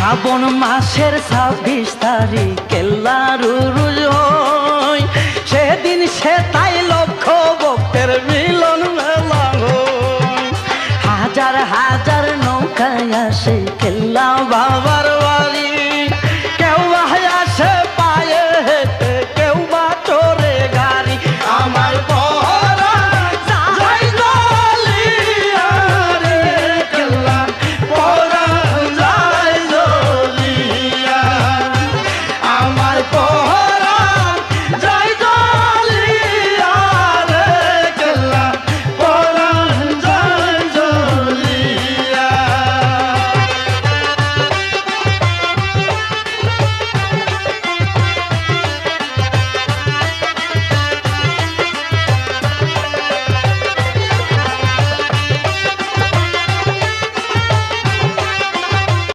শ্রাবণ মাসের 26 তারিখ কেল্লার উরুজ হয়, সেদিন সে তাই লক্ষ ভক্তের মিলন মেলা হয়। হাজার হাজার নৌকায় আসে কেল্লা বাবা